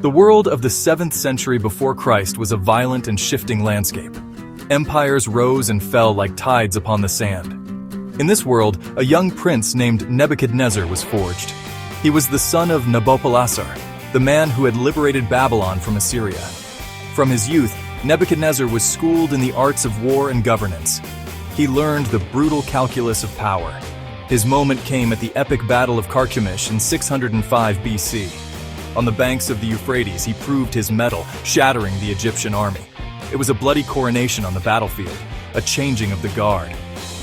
The world of the 7th century before Christ was a violent and shifting landscape. Empires rose and fell like tides upon the sand. In this world, a young prince named Nebuchadnezzar was forged. He was the son of Nabopolassar, the man who had liberated Babylon from Assyria. From his youth, Nebuchadnezzar was schooled in the arts of war and governance. He learned the brutal calculus of power. His moment came at the epic Battle of Carchemish in 605 BC. On the banks of the Euphrates, he proved his mettle, shattering the Egyptian army. It was a bloody coronation on the battlefield, a changing of the guard.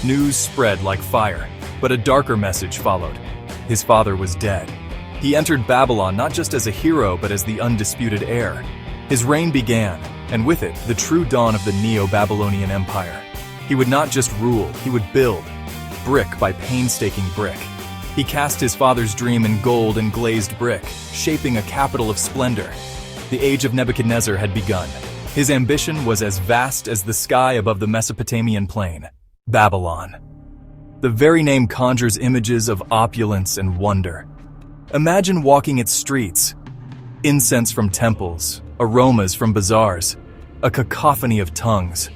News spread like fire, but a darker message followed. His father was dead. He entered Babylon not just as a hero, but as the undisputed heir. His reign began, and with it, the true dawn of the Neo-Babylonian Empire. He would not just rule, he would build, brick by painstaking brick. He cast his father's dream in gold and glazed brick, shaping a capital of splendor. The age of Nebuchadnezzar had begun. His ambition was as vast as the sky above the Mesopotamian plain, Babylon. The very name conjures images of opulence and wonder. Imagine walking its streets. Incense from temples, aromas from bazaars, a cacophony of tongues.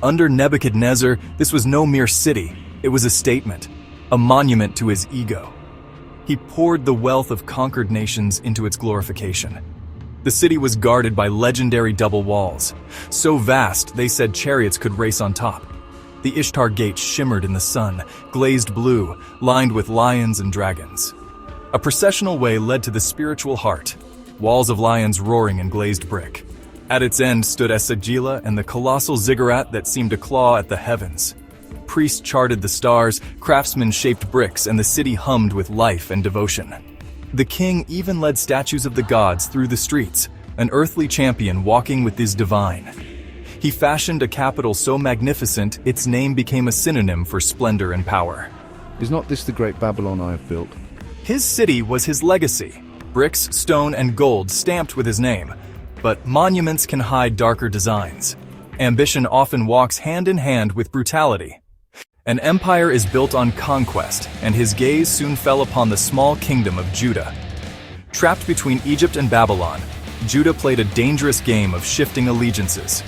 Under Nebuchadnezzar, this was no mere city, it was a statement, a monument to his ego. He poured the wealth of conquered nations into its glorification. The city was guarded by legendary double walls, so vast they said chariots could race on top. The Ishtar Gate shimmered in the sun, glazed blue, lined with lions and dragons. A processional way led to the spiritual heart, walls of lions roaring in glazed brick. At its end stood Esagila and the colossal ziggurat that seemed to claw at the heavens. Priests charted the stars, craftsmen shaped bricks, and the city hummed with life and devotion. The king even led statues of the gods through the streets, an earthly champion walking with his divine. He fashioned a capital so magnificent, its name became a synonym for splendor and power. Is not this the great Babylon I have built? His city was his legacy, bricks, stone, and gold stamped with his name. But monuments can hide darker designs. Ambition often walks hand in hand with brutality. An empire is built on conquest, and his gaze soon fell upon the small kingdom of Judah. Trapped between Egypt and Babylon, Judah played a dangerous game of shifting allegiances.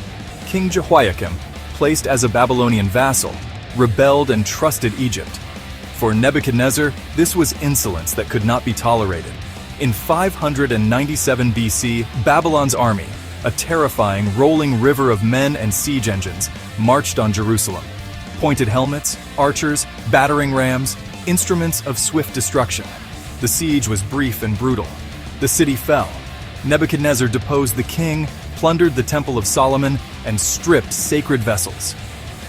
King Jehoiakim, placed as a Babylonian vassal, rebelled and trusted Egypt. For Nebuchadnezzar, this was insolence that could not be tolerated. In 597 BC, Babylon's army, a terrifying rolling river of men and siege engines, marched on Jerusalem. Pointed helmets, archers, battering rams, instruments of swift destruction. The siege was brief and brutal. The city fell. Nebuchadnezzar deposed the king, plundered the Temple of Solomon, and stripped sacred vessels.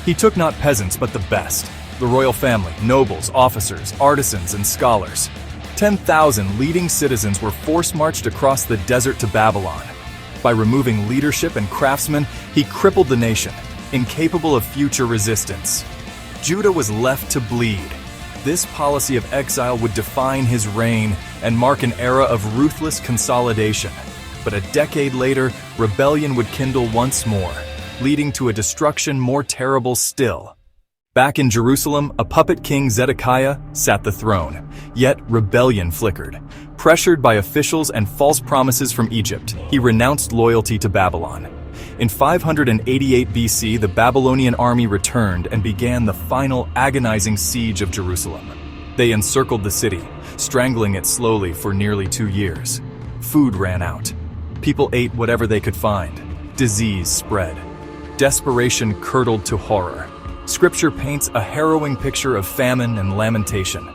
He took not peasants but the best, the royal family, nobles, officers, artisans, and scholars. 10,000 leading citizens were force-marched across the desert to Babylon. By removing leadership and craftsmen, he crippled the nation, incapable of future resistance. Judah was left to bleed. This policy of exile would define his reign and mark an era of ruthless consolidation. But a decade later, rebellion would kindle once more, leading to a destruction more terrible still. Back in Jerusalem, a puppet king Zedekiah sat the throne, yet rebellion flickered. Pressured by officials and false promises from Egypt, he renounced loyalty to Babylon. In 588 BC, the Babylonian army returned and began the final agonizing siege of Jerusalem. They encircled the city, strangling it slowly for nearly 2 years. Food ran out. People ate whatever they could find. Disease spread. Desperation curdled to horror. Scripture paints a harrowing picture of famine and lamentation.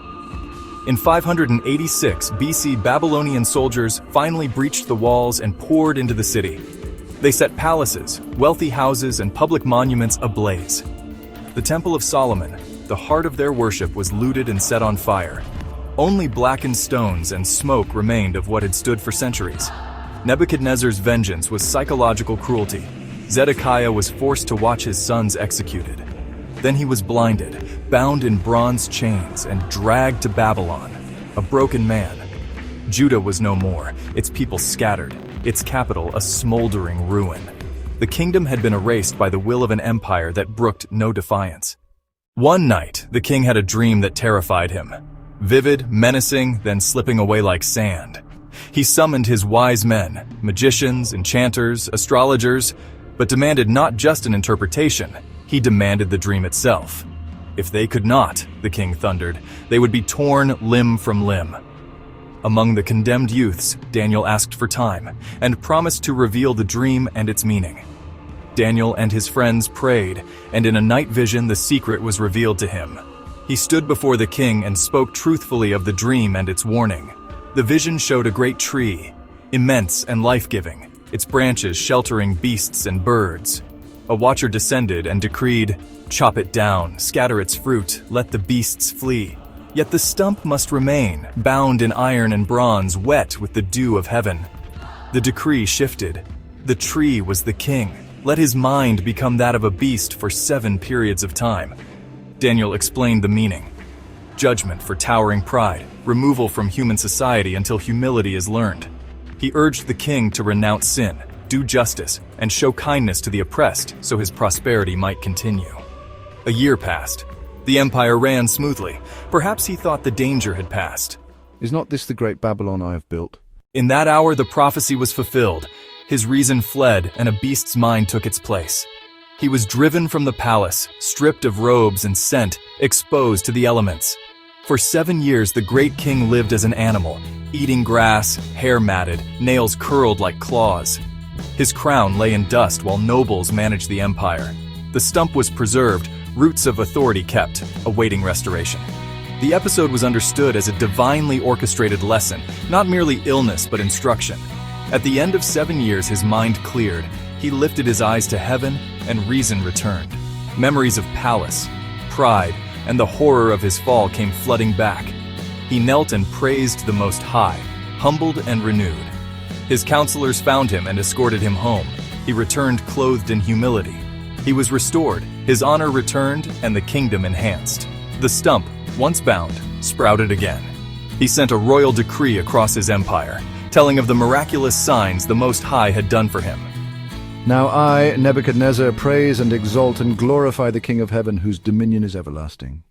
In 586 BC, Babylonian soldiers finally breached the walls and poured into the city. They set palaces, wealthy houses, and public monuments ablaze. The Temple of Solomon, the heart of their worship, was looted and set on fire. Only blackened stones and smoke remained of what had stood for centuries. Nebuchadnezzar's vengeance was psychological cruelty. Zedekiah was forced to watch his sons executed. Then he was blinded, bound in bronze chains, and dragged to Babylon, a broken man. Judah was no more, its people scattered, its capital a smoldering ruin. The kingdom had been erased by the will of an empire that brooked no defiance. One night, the king had a dream that terrified him. Vivid, menacing, then slipping away like sand. He summoned his wise men, magicians, enchanters, astrologers, but demanded not just an interpretation, he demanded the dream itself. If they could not, the king thundered, they would be torn limb from limb. Among the condemned youths, Daniel asked for time and promised to reveal the dream and its meaning. Daniel and his friends prayed, and in a night vision the secret was revealed to him. He stood before the king and spoke truthfully of the dream and its warning. The vision showed a great tree, immense and life-giving, its branches sheltering beasts and birds. A watcher descended and decreed, "Chop it down, scatter its fruit, let the beasts flee." Yet the stump must remain, bound in iron and bronze, wet with the dew of heaven. The decree shifted. The tree was the king. Let his mind become that of a beast for 7 periods of time. Daniel explained the meaning. Judgment for towering pride, removal from human society until humility is learned. He urged the king to renounce sin, do justice, and show kindness to the oppressed so his prosperity might continue. A year passed. The empire ran smoothly. Perhaps he thought the danger had passed. Is not this the great Babylon I have built? In that hour the prophecy was fulfilled. His reason fled, and a beast's mind took its place. He was driven from the palace, stripped of robes and sent, exposed to the elements. For 7 years the great king lived as an animal, eating grass, hair matted, nails curled like claws. His crown lay in dust while nobles managed the empire. The stump was preserved, roots of authority kept, awaiting restoration. The episode was understood as a divinely orchestrated lesson, not merely illness but instruction. At the end of 7 years his mind cleared, he lifted his eyes to heaven and reason returned. Memories of palace, pride, and the horror of his fall came flooding back. He knelt and praised the Most High, humbled and renewed. His counselors found him and escorted him home. He returned clothed in humility. He was restored, his honor returned, and the kingdom enhanced. The stump, once bound, sprouted again. He sent a royal decree across his empire, telling of the miraculous signs the Most High had done for him. Now I, Nebuchadnezzar, praise and exalt and glorify the King of heaven, whose dominion is everlasting.